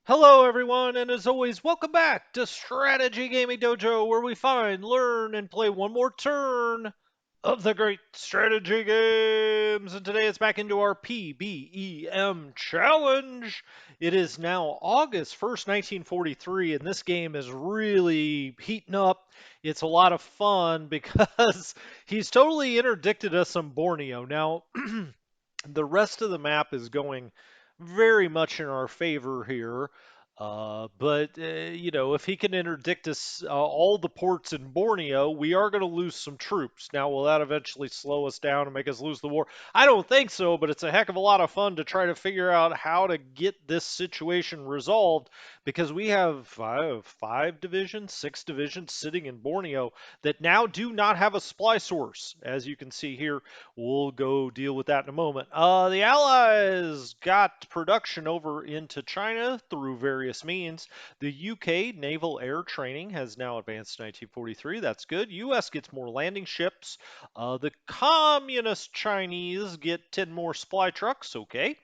Hello, everyone, and as always, welcome back to Strategy Gaming Dojo, where we find, learn, and play one more turn of the great strategy games. And today it's back into our PBEM challenge. It is now August 1st, 1943, and this game is really heating up. It's a lot of fun because he's totally interdicted us on Borneo. Now, the rest of the map is going very much in our favor here. But if he can interdict us all the ports in Borneo, we are going to lose some troops. Now, will that eventually slow us down and make us lose the war? I don't think so, but it's a heck of a lot of fun to try to figure out how to get this situation resolved because we have five divisions, six divisions sitting in Borneo that now do not have a supply source, as you can see here. We'll go deal with that in a moment. The Allies got production over into China through various means. The UK Naval Air Training has now advanced to 1943. That's good. US gets more landing ships. The Communist Chinese get 10 more supply trucks. Okay.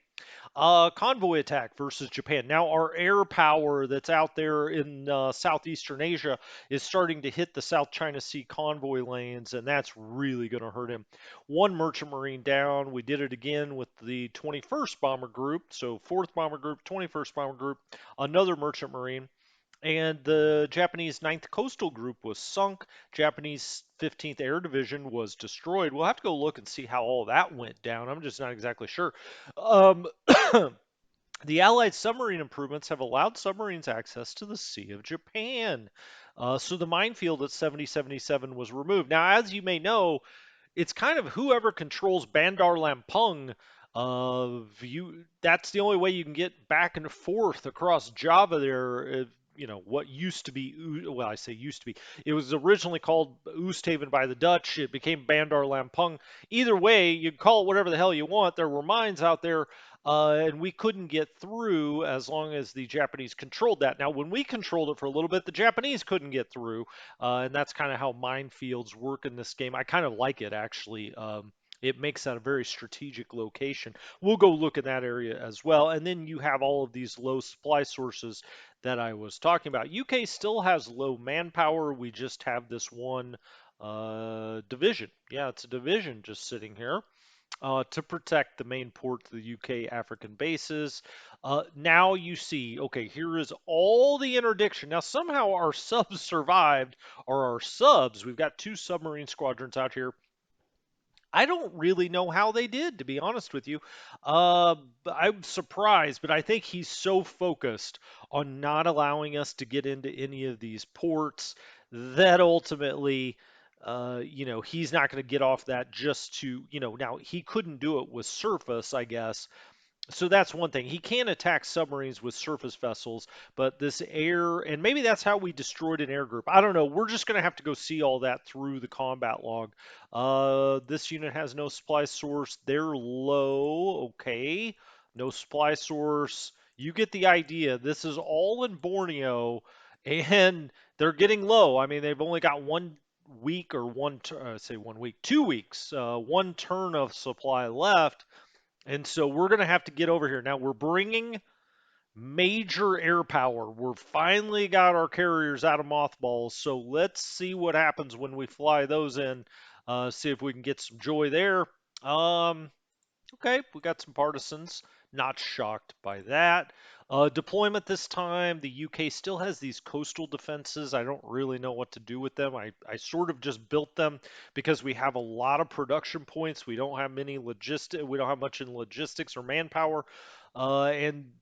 Convoy attack versus Japan. Now, our air power that's out there in southeastern Asia is starting to hit the South China Sea convoy lanes, and that's really going to hurt him. One merchant marine down. We did it again with the 21st Bomber Group. So, 4th Bomber Group, 21st Bomber Group, another merchant marine. And the Japanese Ninth Coastal Group was sunk. Japanese 15th Air Division was destroyed. We'll have to go look and see how all that went down. I'm just not exactly sure. Um, the Allied submarine improvements have allowed submarines access to the Sea of Japan. So the minefield at 7077 was removed. Now, as you may know, it's kind of whoever controls Bandar Lampung. That's the only way you can get back and forth across Java there. What used to be, well, I say used to be, it was originally called Oosthaven by the Dutch. It became Bandar Lampung. Either way, you can call it whatever the hell you want. There were mines out there, and we couldn't get through as long as the Japanese controlled that. Now, when we controlled it for a little bit, the Japanese couldn't get through, and that's kind of how minefields work in this game. I kind of like it, actually. It makes that a very strategic location. We'll go look in that area as well. And then you have all of these low supply sources that I was talking about. UK still has low manpower. We just have this one division. Yeah, it's a division just sitting here to protect the main port to the UK African bases. Now you see, okay, here is all the interdiction. Now somehow our subs survived, or our subs, we've got two submarine squadrons out here. I don't really know how they did, to be honest with you. I'm surprised, but I think he's so focused on not allowing us to get into any of these ports that ultimately, he's not going to get off that just to, now he couldn't do it with surface, I guess, so that's one thing. He can attack submarines with surface vessels, but this air, and maybe that's how we destroyed an air group. I don't know. We're just going to have to go see all that through the combat log. This unit has no supply source. They're low. Okay. No supply source. You get the idea. This is all in Borneo, and they're getting low. I mean, they've only got 1 week or say 1 week, 2 weeks, one turn of supply left. And so we're going to have to get over here. Now we're bringing major air power. We're finally got our carriers out of mothballs. So let's see what happens when we fly those in. See if we can get some joy there. Um, okay, we got some partisans. Not shocked by that. Deployment this time, the UK still has these coastal defenses. I don't really know what to do with them. I sort of just built them because we have a lot of production points. We don't have many logistic. We don't have much in logistics or manpower, and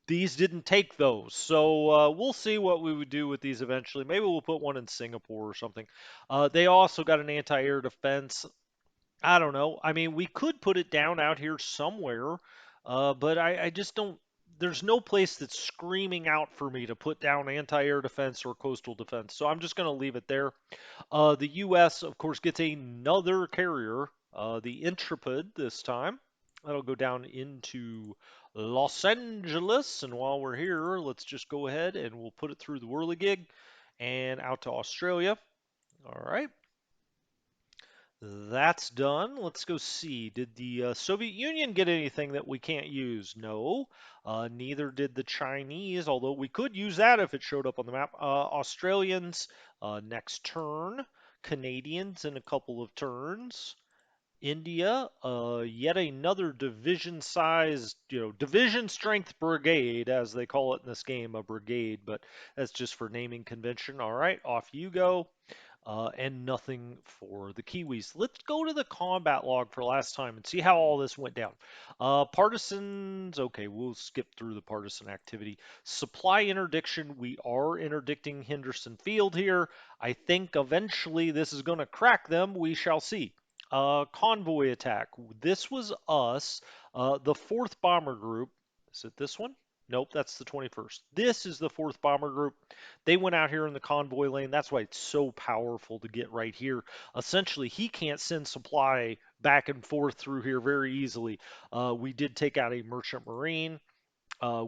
these didn't take those. So we'll see what we would do with these eventually. Maybe we'll put one in Singapore or something. They also got an anti-air defense. I don't know. I mean, we could put it down out here somewhere, but I just don't. There's no place that's screaming out for me to put down anti-air defense or coastal defense, so I'm just going to leave it there. The U.S., of course, gets another carrier, the Intrepid this time. That'll go down into Los Angeles, and while we're here, let's just go ahead and we'll put it through the whirligig and out to Australia. All right. That's done. Let's go see. Did the Soviet Union get anything that we can't use? No. Neither did the Chinese, although we could use that if it showed up on the map. Australians, next turn. Canadians in a couple of turns. India, yet another division-sized, division strength brigade, as they call it in this game, a brigade, but that's just for naming convention. All right, off you go. And nothing for the Kiwis. Let's go to the combat log for last time and see how all this went down. Partisans, okay, we'll skip through the partisan activity. Supply interdiction, we are interdicting Henderson Field here. I think eventually this is going to crack them. We shall see. Convoy attack. This was us, the 4th Bomber Group. Is it this one? Nope, that's the 21st. This is the 4th Bomber Group. They went out here in the convoy lane. That's why it's so powerful to get right here. Essentially, he can't send supply back and forth through here very easily. We did take out a merchant marine.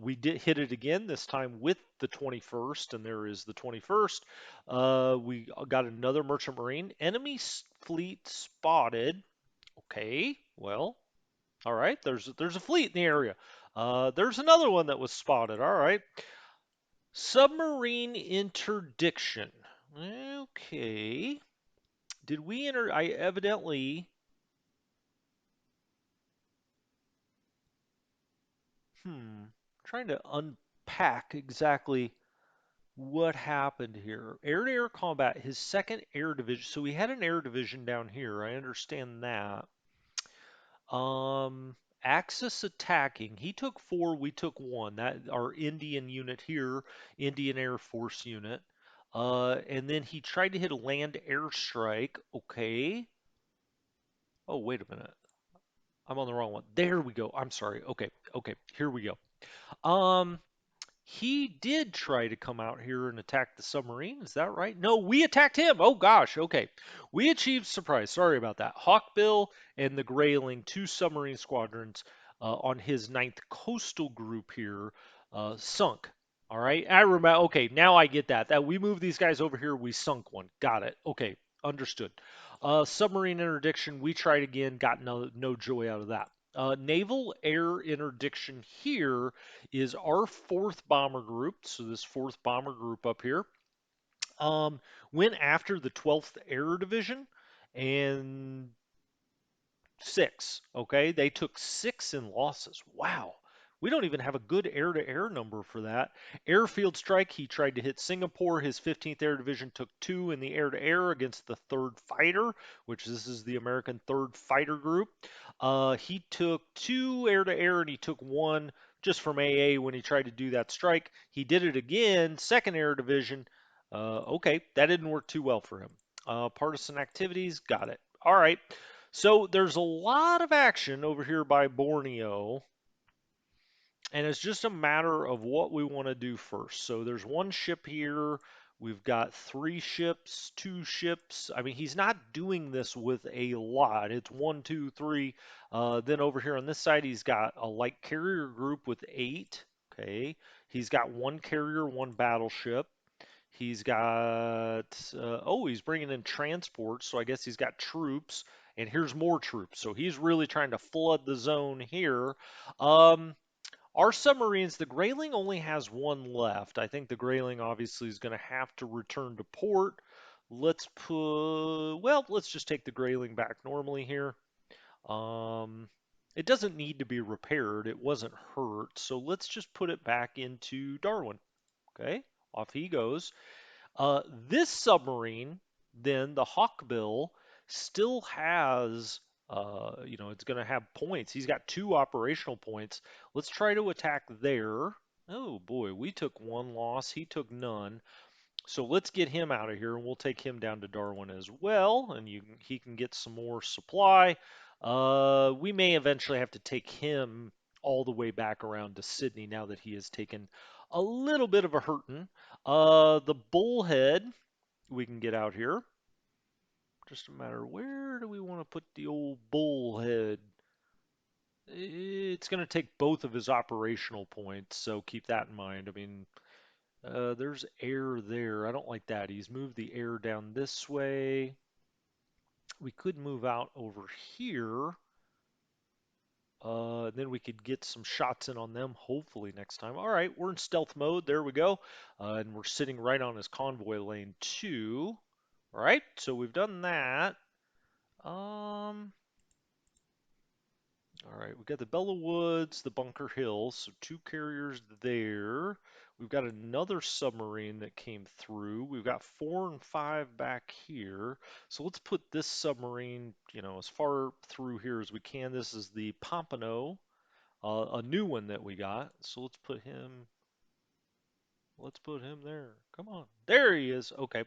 We did hit it again, this time with the 21st, and there is the 21st. We got another merchant marine. Enemy fleet spotted. Okay, well, all right. There's a fleet in the area. There's another one that was spotted. All right. Submarine interdiction. Okay. Did we enter? I evidently. Trying to unpack exactly what happened here. Air-to-air combat, his second air division. So we had an air division down here. I understand that. Um, Axis attacking. He took 4, we took 1. That our Indian unit here, Indian Air Force unit. And then he tried to hit a land airstrike. Okay. Oh, wait a minute. I'm on the wrong one. There we go. I'm sorry. Okay. Okay. Here we go. Um, He did try to come out here and attack the submarine. Is that right? No, we attacked him. Oh gosh. Okay. We achieved surprise. Sorry about that. Hawkbill and the Grayling, 2 submarine squadrons on his 9th coastal group here, sunk. All right. I remember. Okay. Now I get that. That we moved these guys over here. We sunk one. Got it. Okay. Understood. Submarine interdiction. We tried again. Got no joy out of that. Naval air interdiction here is our 4th bomber group. So this 4th bomber group up here um, went after the 12th Air Division and 6. Okay, they took 6 in losses. Wow. We don't even have a good air-to-air number for that. Airfield strike, he tried to hit Singapore. His 15th Air Division took 2 in the air-to-air against the 3rd Fighter, which this is the American 3rd Fighter Group. He took 2 air-to-air and he took 1 just from AA when he tried to do that strike. He did it again, 2nd Air Division. Okay, that didn't work too well for him. Partisan activities, got it. All right. So there's a lot of action over here by Borneo, and it's just a matter of what we want to do first. So there's one ship here. We've got 3 ships, 2 ships. I mean, he's not doing this with a lot. It's 1, 2, 3. Then over here on this side, he's got a light carrier group with 8. Okay. He's got 1 carrier, 1 battleship. He's got, oh, he's bringing in transports, so I guess he's got troops, and here's more troops. So he's really trying to flood the zone here. Um, our submarines, the Grayling only has 1 left. I think the Grayling obviously is going to have to return to port. Let's just take the Grayling back normally here. Um, it doesn't need to be repaired. It wasn't hurt. So let's just put it back into Darwin. Okay, off he goes. This submarine, then the Hawkbill, still has, it's going to have points. He's got 2 operational points. Let's try to attack there. Oh boy, we took 1 loss. He took none. So let's get him out of here, and we'll take him down to Darwin as well, and he can get some more supply. We may eventually have to take him all the way back around to Sydney now that he has taken a little bit of a hurting. The Bullhead we can get out here. Just a matter of where do we want to put the old Bullhead? It's going to take both of his operational points, so keep that in mind. I mean, there's air there. I don't like that. He's moved the air down this way. We could move out over here. Then we could get some shots in on them, hopefully next time. All right, we're in stealth mode. There we go. And we're sitting right on his convoy lane too. All right, so we've done that. Um, all right, we've got the Bella Woods, the Bunker Hills, so 2 carriers there. We've got another submarine that came through. We've got 4 and 5 back here. So let's put this submarine, as far through here as we can. This is the Pompano, a new one that we got. So let's put him. Let's put him there. Come on. There he is. Okay.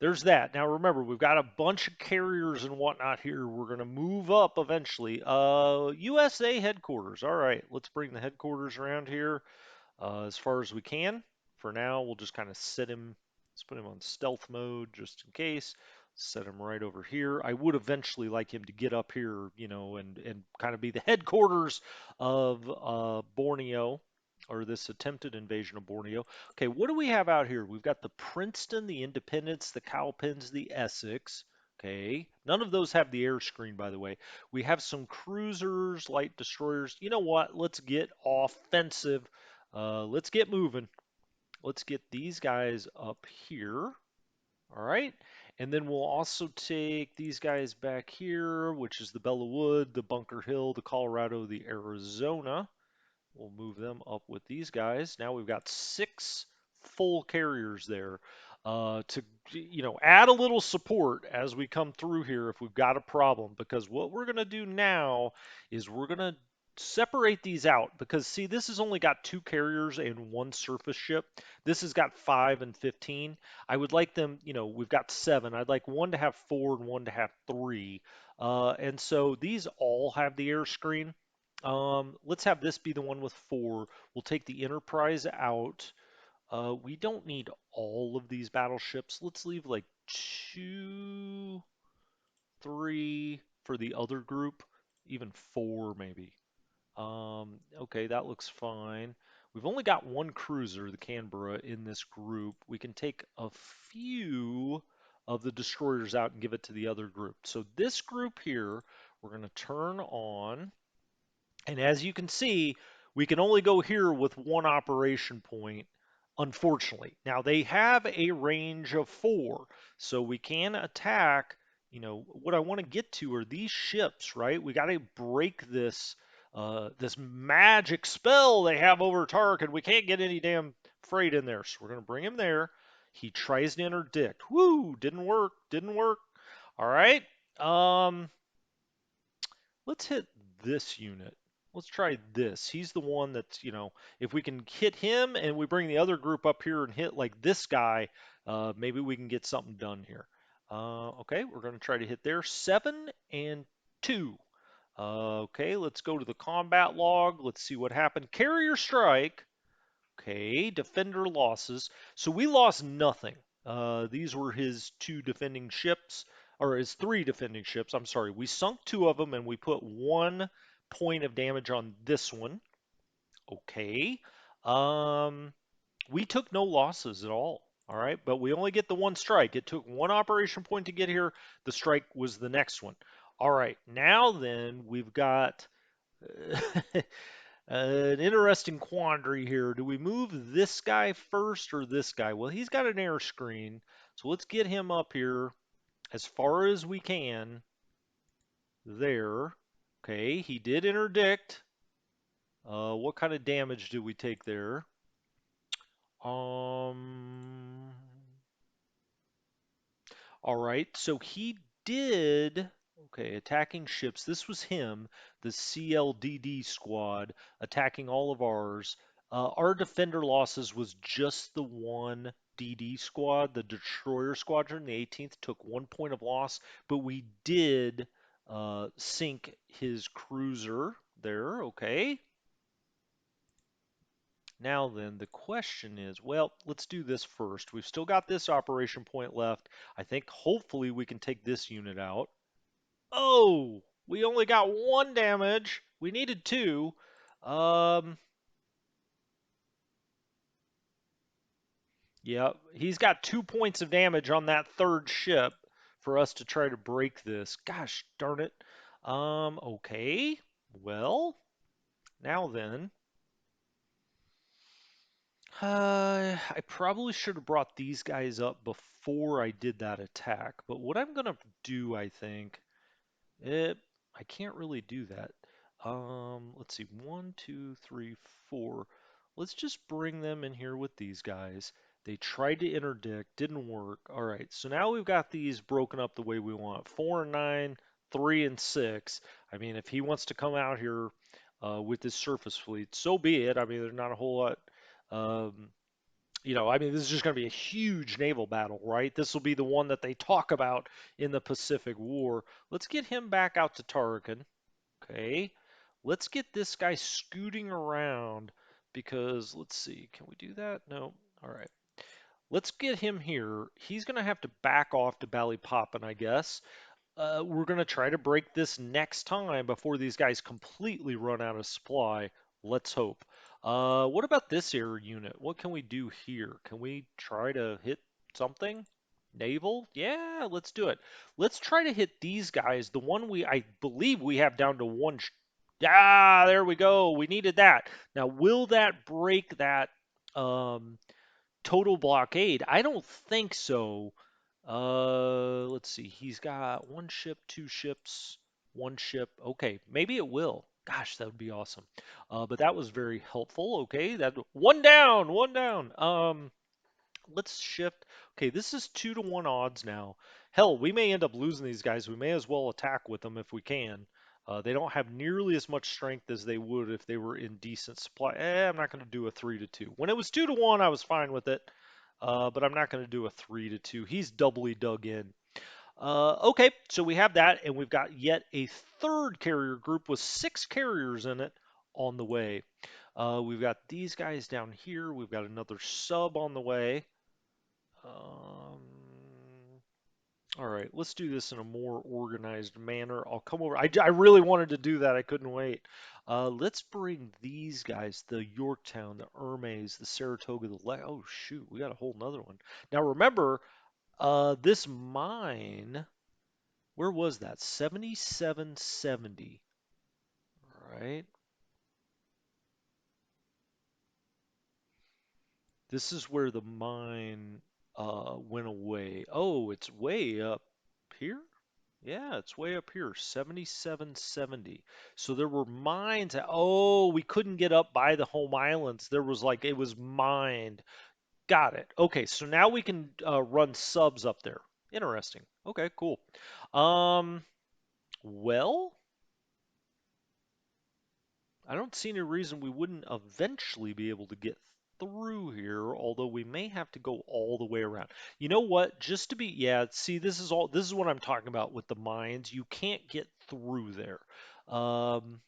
There's that. Now remember, we've got a bunch of carriers and whatnot here. We're going to move up eventually. USA headquarters. All right. Let's bring the headquarters around here as far as we can. For now, we'll just kind of set him. Let's put him on stealth mode just in case. Set him right over here. I would eventually like him to get up here, and kind of be the headquarters of Borneo, or this attempted invasion of Borneo. Okay, what do we have out here? We've got the Princeton, the Independence, the Cowpens, the Essex. Okay, none of those have the air screen, by the way. We have some cruisers, light destroyers. You know what? Let's get offensive. Let's get moving. Let's get these guys up here. All right. And then we'll also take these guys back here, which is the Bella Wood, the Bunker Hill, the Colorado, the Arizona. We'll move them up with these guys. Now we've got 6 full carriers there to, add a little support as we come through here if we've got a problem. Because what we're going to do now is we're going to separate these out. Because, see, this has only got 2 carriers and 1 surface ship. This has got 5 and 15. I would like them, we've got 7. I'd like one to have 4 and one to have 3. And so these all have the air screen. Let's have this be the one with 4. We'll take the Enterprise out. We don't need all of these battleships. Let's leave like 2, 3 for the other group, even 4 maybe. Okay, that looks fine. We've only got 1 cruiser, the Canberra, in this group. We can take a few of the destroyers out and give it to the other group. So this group here, we're going to turn on. And as you can see, we can only go here with 1 operation point, unfortunately. Now, they have a range of 4, so we can attack. What I want to get to are these ships, right? We got to break this magic spell they have over Tarkin. We can't get any damn freight in there, so we're going to bring him there. He tries to interdict. Woo! Didn't work. Didn't work. All right. Um, Let's hit this unit. Let's try this. He's the one that's, if we can hit him and we bring the other group up here and hit like this guy, maybe we can get something done here. Okay, we're going to try to hit there. 7 and 2. Okay, let's go to the combat log. Let's see what happened. Carrier strike. Okay, defender losses. So we lost nothing. These were his 2 defending ships, or his 3 defending ships. I'm sorry. We sunk 2 of them and we put 1 point of damage on this one. Okay. Um, we took no losses at all. All right, but we only get the 1 strike. It took 1 operation point to get here. The strike was the next one. All right, now then we've got an interesting quandary here. Do we move this guy first or this guy? Well, he's got an air screen, so let's get him up here as far as we can. There. Okay, he did interdict. What kind of damage did we take there? Um, all right, so he did. Okay, attacking ships. This was him, the CLDD squad, attacking all of ours. Our defender losses was just the 1 DD squad, the destroyer squadron. The 18th took 1 point of loss, but we did sink his cruiser there. Okay. Now then, the question is, well, let's do this first. We've still got this operation point left. I think hopefully we can take this unit out. Oh, we only got 1 damage. We needed 2. Um, yeah, he's got 2 points of damage on that 3rd ship for us to try to break this. Gosh darn it. Okay. Well, now then, I probably should have brought these guys up before I did that attack. But what I'm gonna do, I think, it, I can't really do that. Let's see, one, two, three, four. Let's just bring them in here with these guys. They tried to interdict, didn't work. All right, so now we've got these broken up the way we want. 4 and 9, 3 and 6. I mean, if he wants to come out here with his surface fleet, so be it. I mean, there's not a whole lot. Um, I mean, this is just going to be a huge naval battle, right? This will be the one that they talk about in the Pacific War. Let's get him back out to Tarkin. Okay. Let's get this guy scooting around because let's see, can we do that? No. All right. Let's get him here. He's going to have to back off to Ballypoppin, I guess. We're going to try to break this next time before these guys completely run out of supply. Let's hope. What about this air unit? What can we do here? Can we try to hit something? Naval? Yeah, let's do it. Let's try to hit these guys. The one I believe we have down to one. There we go. We needed that. Now, will that break that um, total blockade? I don't think so. Let's see. He's got one ship, two ships, one ship. Okay, maybe it will. Gosh, that would be awesome. But that was very helpful. Okay, that one down, one down. Let's shift. Okay, this is 2-to-1 odds now. Hell, we may end up losing these guys. We may as well attack with them if we can. They don't have nearly as much strength as they would if they were in decent supply. I'm not going to do a 3-to-2. When it was 2-to-1, I was fine with it. But I'm not going to do a 3-to-2. He's doubly dug in. Okay, so we have that, and we've got yet a third carrier group with 6 carriers in it on the way. We've got these guys down here. We've got another sub on the way. All right, let's do this in a more organized manner. I'll come over. I really wanted to do that. I couldn't wait. Let's bring these guys, the Yorktown, the Hermes, the Saratoga, oh shoot, we got a whole nother one. Now remember, this mine, where was that? 7770, right? This is where the mine went away. Oh, it's way up here? Yeah, it's way up here, 7770. So there were mines. Oh, we couldn't get up by the home islands. There was like, it was mined. Got it. Okay, so now we can run subs up there. Interesting. Okay, cool. Um, well, I don't see any reason we wouldn't eventually be able to get through here, although we may have to go all the way around. You know what? Just to be, yeah, see, this is what I'm talking about with the mines. You can't get through there. Um,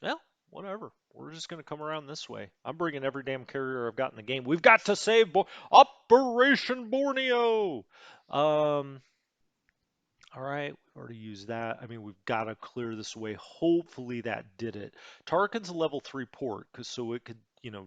well, whatever. We're just going to come around this way. I'm bringing every damn carrier I've got in the game. We've got to save Operation Borneo. Um, all right, we've already used that. I mean, we've got to clear this away. Hopefully that did it. Tarkin's a level 3 port, cause so it could,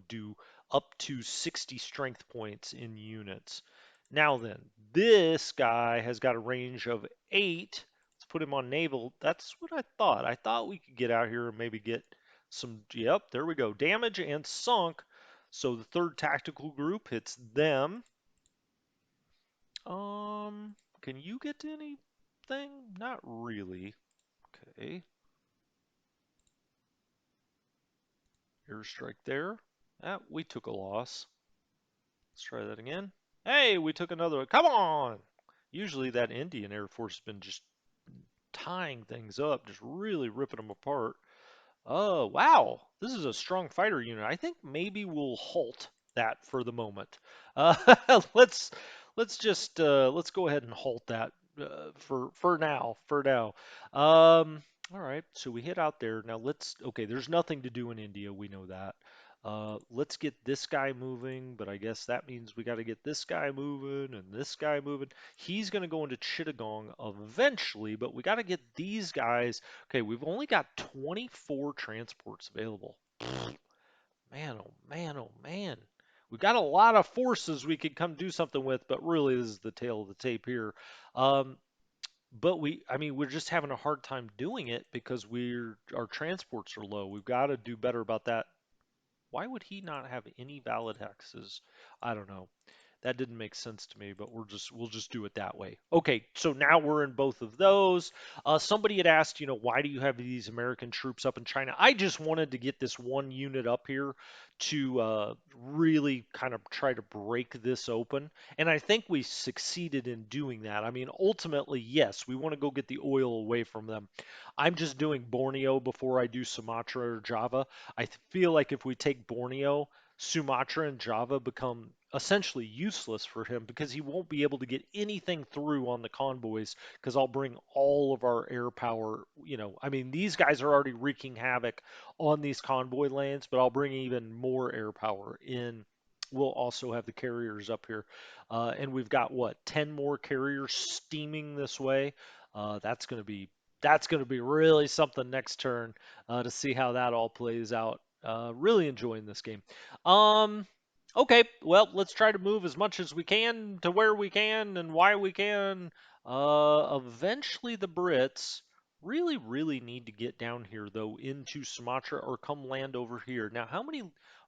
do up to 60 strength points in units. Now then, this guy has got a range of 8. Let's put him on naval. That's what I thought. I thought we could get out here and maybe get some, yep, there we go. Damage and sunk. So the third tactical group hits them. Can you get to anything? Not really. Okay. Airstrike there. Ah, we took a loss. Let's try that again. Hey, we took another one. Come on! Usually that Indian Air Force has been just tying things up, just really ripping them apart. Oh, wow. This is a strong fighter unit. I think maybe we'll halt that for the moment. Uh, let's let's go ahead and halt that for now. For now. All right. So we hit out there. Now okay, there's nothing to do in India. We know that. Let's get this guy moving, but I guess that means we got to get this guy moving and this guy moving. He's going to go into Chittagong eventually, but we got to get these guys. Okay, we've only got 24 transports available. Man, oh man, oh man. We got a lot of forces we could come do something with, but really this is the tail of the tape here. Um, but I mean, we're just having a hard time doing it because our transports are low. We've got to do better about that. Why would he not have any valid hexes? I don't know. That didn't make sense to me, but we'll just do it that way. Okay, so now we're in both of those. Somebody had asked, why do you have these American troops up in China? I just wanted to get this one unit up here to really kind of try to break this open, and I think we succeeded in doing that. I mean, ultimately, yes, we want to go get the oil away from them. I'm just doing Borneo before I do Sumatra or Java. Feel like if we take Borneo, Sumatra and Java become essentially useless for him because he won't be able to get anything through on the convoys because I'll bring all of our air power. I mean, these guys are already wreaking havoc on these convoy lanes, but I'll bring even more air power in. We'll also have the carriers up here. And we've got what, 10 more carriers steaming this way. That's going to be really something next turn to see how that all plays out. Really enjoying this game. Um, okay, well, let's try to move as much as we can to where we can and why we can. Eventually, the Brits really, really need to get down here, though, into Sumatra or come land over here. Now, how many?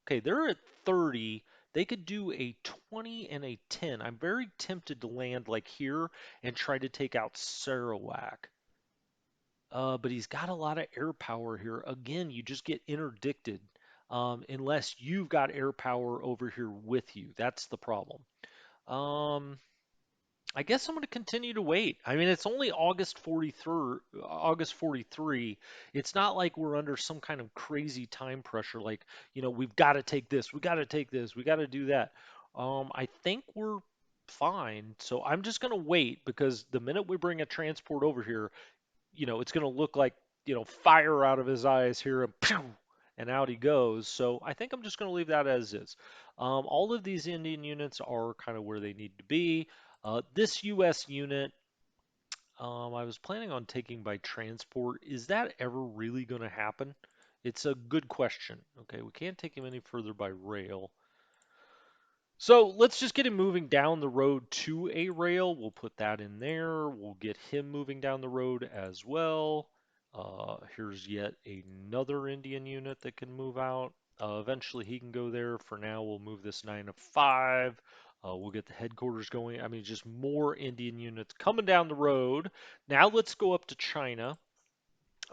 Okay, they're at 30. They could do a 20 and a 10. I'm very tempted to land like here and try to take out Sarawak. But he's got a lot of air power here. Again, you just get interdicted unless you've got air power over here with you. That's the problem. Um, I guess I'm going to continue to wait. I mean, it's only August 43. August 43. It's not like we're under some kind of crazy time pressure. Like, we've got to take this. We got to take this. We got to do that. I think we're fine. So I'm just going to wait because the minute we bring a transport over here, it's going to look like, fire out of his eyes here and pew, and out he goes. So I think I'm just going to leave that as is. All of these Indian units are kind of where they need to be. This U.S. unit, I was planning on taking by transport. Is that ever really going to happen? It's a good question. Okay, we can't take him any further by rail. So let's just get him moving down the road to a rail. We'll put that in there. We'll get him moving down the road as well. Here's yet another Indian unit that can move out. Eventually he can go there. For now, we'll move this 9 to 5. We'll get the headquarters going. I mean, just more Indian units coming down the road. Now let's go up to China.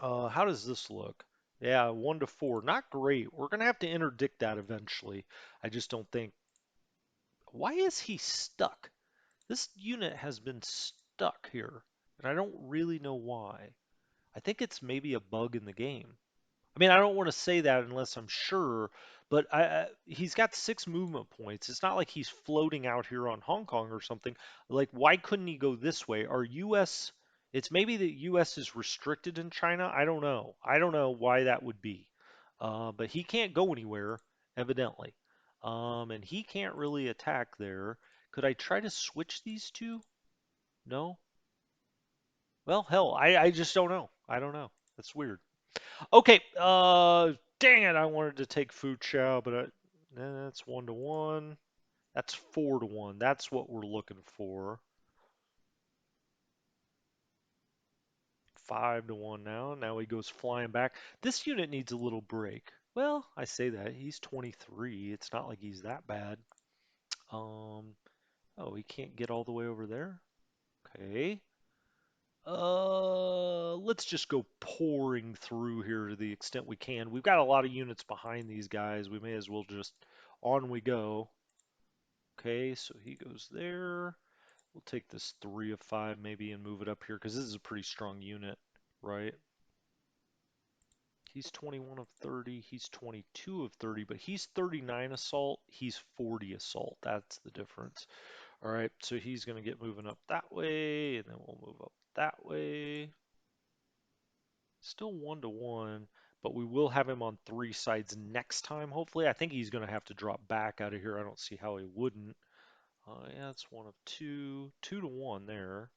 How does this look? Yeah, 1 to 4. Not great. We're going to have to interdict that eventually. I just don't think. Why is he stuck? This unit has been stuck here, and I don't really know why. I think it's maybe a bug in the game. I mean, I don't want to say that unless I'm sure, but he's got 6 movement points. It's not like he's floating out here on Hong Kong or something. Like, why couldn't he go this way? Our U.S. It's maybe the U.S. is restricted in China. I don't know. I don't know why that would be. But he can't go anywhere, evidently. And he can't really attack there. Could I try to switch these two? No? Well, hell, I just don't know. I don't know. That's weird. Okay, dang it, I wanted to take Fu Chao, but that's 1 to 1. That's 4 to 1. That's what we're looking for. 5 to 1 now. Now he goes flying back. This unit needs a little break. Well, I say that. He's 23. It's not like he's that bad. Um, oh, he can't get all the way over there? Okay. Let's just go pouring through here to the extent we can. We've got a lot of units behind these guys. We may as well just on we go. Okay, so he goes there. We'll take this 3 of 5 maybe and move it up here because this is a pretty strong unit, right? He's 21 of 30. He's 22 of 30, but he's 39 assault. He's 40 assault. That's the difference. All right, so he's going to get moving up that way, and then we'll move up that way. Still 1 to 1, but we will have him on 3 sides next time, hopefully. I think he's going to have to drop back out of here. I don't see how he wouldn't. Yeah, it's 1 of 2. 2 to 1 there.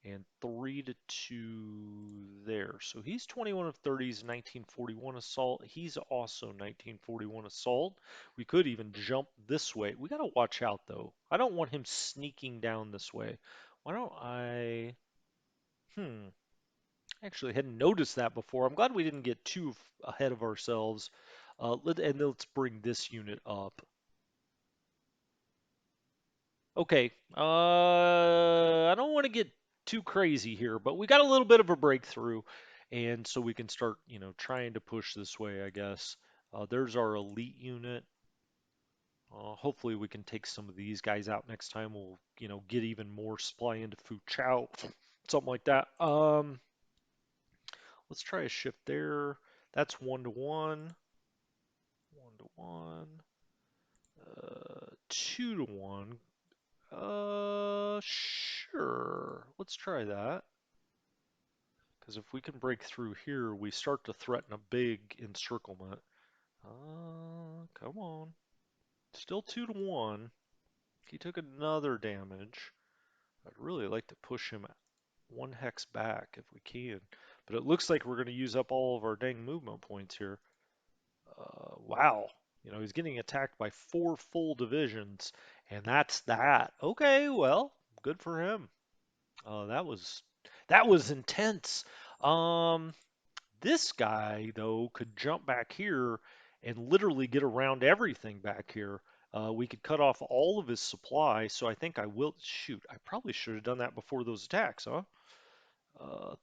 and 3 to 2 there. So he's 21 of 30s, 1941 assault. He's also 1941 assault. We could even jump this way. We got to watch out though. I don't want him sneaking down this way. Why don't I? Actually hadn't noticed that before. I'm glad we didn't get too ahead of ourselves. And let's bring this unit up. Okay, I don't want to get too crazy here, but we got a little bit of a breakthrough, and so we can start, trying to push this way, I guess. There's our elite unit. Hopefully we can take some of these guys out next time. We'll, get even more supply into Fu Chao, something like that. Let's try a shift there. That's 1 to 1, 1 to 1, 2 to 1. Sure. Let's try that. Because if we can break through here, we start to threaten a big encirclement. Come on. Still 2 to 1. He took another damage. I'd really like to push him 1 hex back if we can. But it looks like we're going to use up all of our dang movement points here. Wow. He's getting attacked by 4 full divisions, and that's that. Okay, well, good for him. That was intense. Um, this guy though could jump back here and literally get around everything back here. We could cut off all of his supply, so I think I will. Shoot, I probably should have done that before those attacks, huh?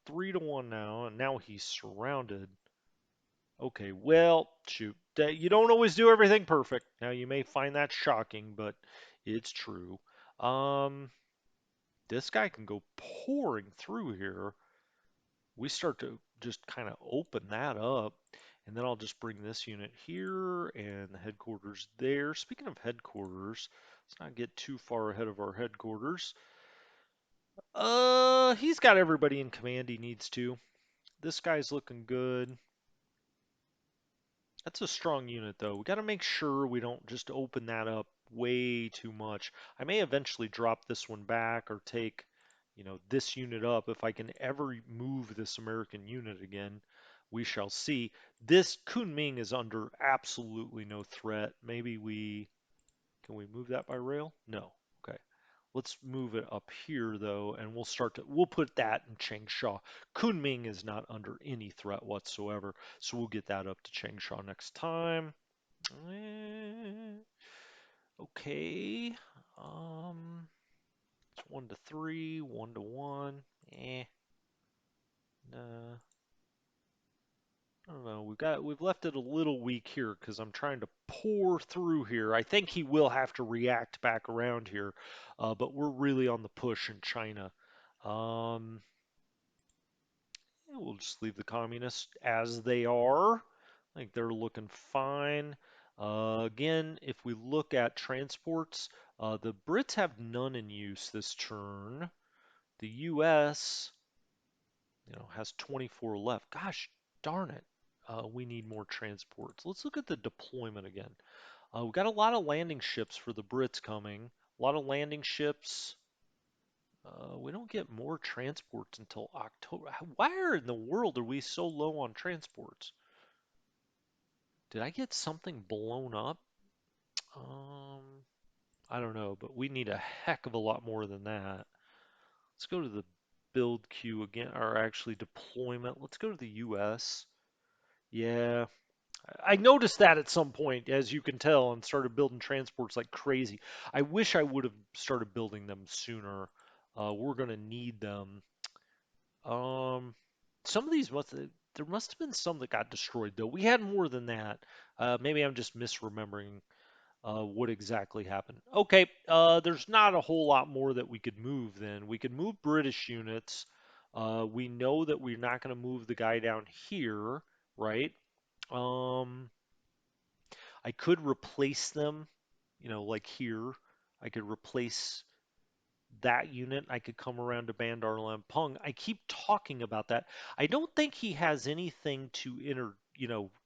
3 to 1 now, and now he's surrounded. Okay, well, shoot. You don't always do everything perfect. Now, you may find that shocking, but it's true. Um, this guy can go pouring through here. We start to just kind of open that up. And then I'll just bring this unit here and the headquarters there. Speaking of headquarters, let's not get too far ahead of our headquarters. He's got everybody in command he needs to. This guy's looking good. That's a strong unit, though. We got to make sure we don't just open that up way too much. I may eventually drop this one back or take, this unit up. If I can ever move this American unit again, we shall see. This Kunming is under absolutely no threat. Can we move that by rail? No. Okay. Let's move it up here though, and we'll put that in Changsha. Kunming is not under any threat whatsoever, so we'll get that up to Changsha next time. Eh, okay. It's 1 to 3, 1 to 1. Nah. I don't know. We've left it a little weak here because I'm trying to pour through here. I think he will have to react back around here, but we're really on the push in China. Um, yeah, we'll just leave the communists as they are. I think they're looking fine. Again, if we look at transports, the Brits have none in use this turn. The U.S. Has 24 left. Gosh darn it. We need more transports. Let's look at the deployment again. We've got a lot of landing ships for the Brits coming. A lot of landing ships. We don't get more transports until October. Why in the world are we so low on transports? Did I get something blown up? Um, I don't know, but we need a heck of a lot more than that. Let's go to the build queue again, or actually deployment. Let's go to the US. Yeah, I noticed that at some point, as you can tell, and started building transports like crazy. I wish I would have started building them sooner. We're gonna need them. Um, some of these there must have been some that got destroyed though. We had more than that. Maybe I'm just misremembering what exactly happened. Okay, there's not a whole lot more that we could move then. We could move British units. We know that we're not going to move the guy down here, right? Um, I could replace them, like here. I could replace that unit. I could come around to Bandar Lampung. I keep talking about that. I don't think he has anything to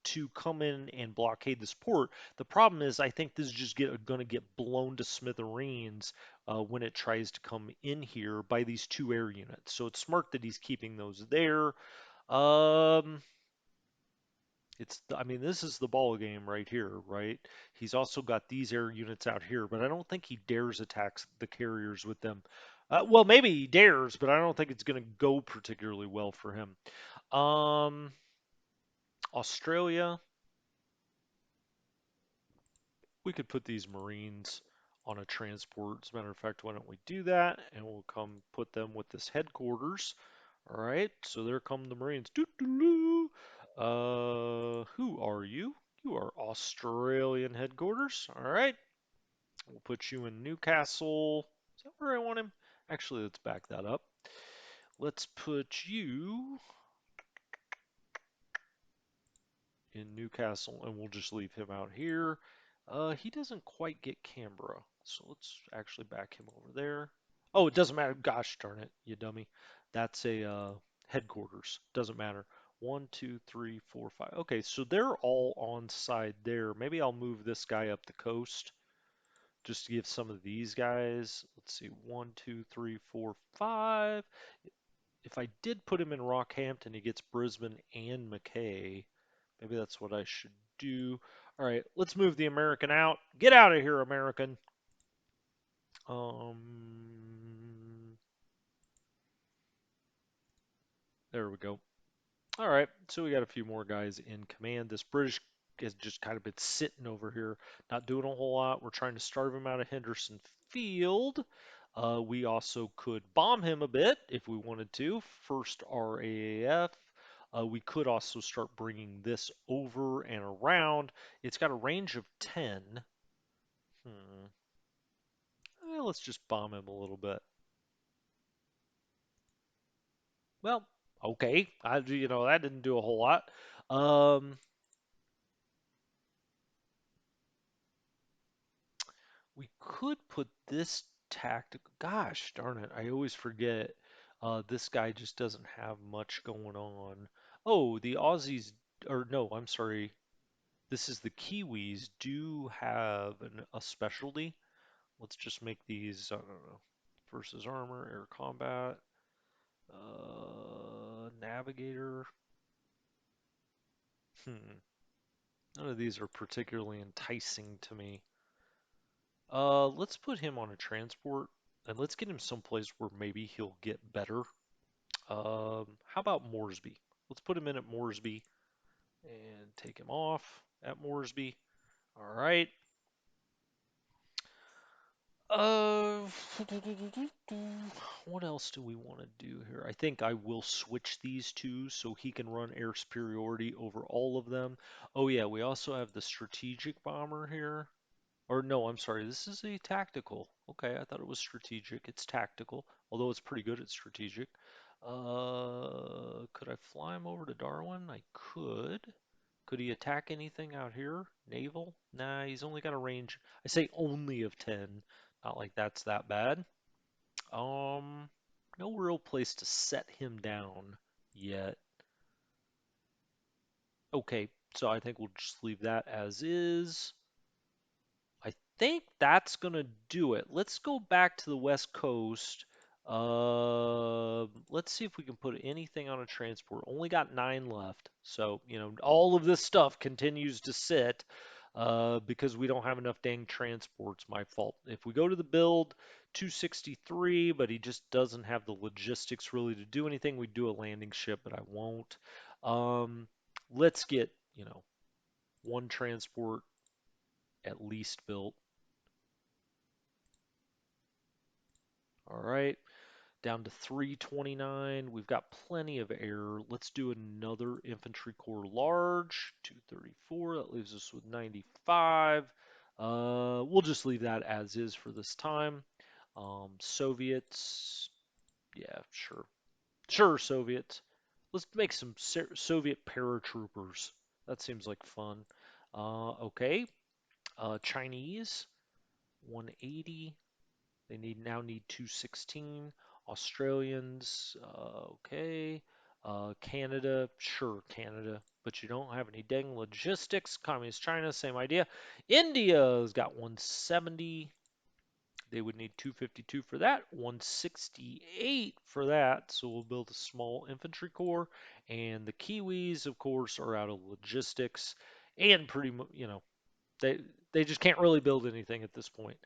to come in and blockade this port. The problem is, I think this is just going to get blown to smithereens when it tries to come in here by these two air units. So it's smart that he's keeping those there. Um, I mean, this is the ball game right here, right? He's also got these air units out here, but I don't think he dares attack the carriers with them. Well, maybe he dares, but I don't think it's going to go particularly well for him. Um, Australia, we could put these Marines on a transport. As a matter of fact, why don't we do that? And we'll come put them with this headquarters. All right, so there come the Marines. Doo-doo-doo. Who are you? You are Australian headquarters. All right, we'll put you in Newcastle. Is that where I want him? Actually, let's back that up. Let's put you in Newcastle, and we'll just leave him out here. He doesn't quite get Canberra, so let's actually back him over there. Oh, it doesn't matter. Gosh darn it, you dummy. That's a headquarters. Doesn't matter. One, two, three, four, five. Okay, so they're all on side there. Maybe I'll move this guy up the coast just to give some of these guys. Let's see. One, two, three, four, five. If I did put him in Rockhampton, he gets Brisbane and Mackay. Maybe that's what I should do. All right, let's move the American out. Get out of here, American. There we go. All right, so we got a few more guys in command. This British has just kind of been sitting over here, not doing a whole lot. We're trying to starve him out of Henderson Field. We also could bomb him a bit if we wanted to. First RAAF. We could also start bringing this over and around. It's got a range of 10. Hmm. Let's just bomb him a little bit. Well, okay. That didn't do a whole lot. Um, we could put this tactical. Gosh darn it, I always forget. This guy just doesn't have much going on. Oh, the Aussies, or no, I'm sorry. This is the Kiwis do have a specialty. Let's just make these, I don't know, versus armor, air combat, navigator. Hmm. None of these are particularly enticing to me. Let's put him on a transport and let's get him someplace where maybe he'll get better. How about Moresby? Let's put him in at Moresby and take him off at Moresby. All right. Uh, what else do we want to do here? I think I will switch these two so he can run air superiority over all of them. Oh yeah, we also have the strategic bomber here. Or no, I'm sorry, this is a tactical. Okay, I thought it was strategic. It's tactical, although it's pretty good at strategic. Could I fly him over to Darwin? I could. Could he attack anything out here? Naval? Nah, he's only got a range. I say only of 10. Not like that's that bad. Um, no real place to set him down yet. Okay, so I think we'll just leave that as is. I think that's gonna do it. Let's go back to the West Coast. Let's see if we can put anything on a transport. Only got 9 left, so all of this stuff continues to sit because we don't have enough dang transports. My fault. If we go to the build, 263, but he just doesn't have the logistics really to do anything. We do a landing ship, but I won't. Um, let's get 1 transport at least built. All right, down to 329. We've got plenty of air. Let's do another infantry corps large, 234. That leaves us with 95. We'll just leave that as is for this time. Soviets, yeah, sure. Sure, Soviets. Let's make some Soviet paratroopers. That seems like fun. Okay. Chinese, 180. They now need 216. Australians, okay. Canada, sure, Canada, but you don't have any dang logistics. Communist China, same idea. India's got 170. They would need 252 for that, 168 for that. So we'll build a small infantry corps. And the Kiwis, of course, are out of logistics and pretty much, they they just can't really build anything at this point.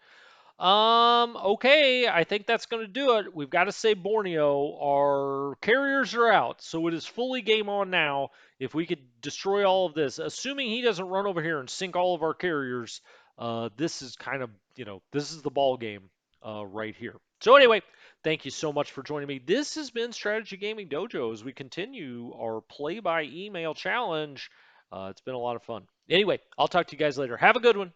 Okay, I think that's going to do it. We've got to say Borneo. Our carriers are out, so it is fully game on now. If we could destroy all of this, assuming he doesn't run over here and sink all of our carriers, this is kind of, this is the ball game right here. So anyway, thank you so much for joining me. This has been Strategy Gaming Dojo as we continue our play by email challenge. It's been a lot of fun. Anyway, I'll talk to you guys later. Have a good one.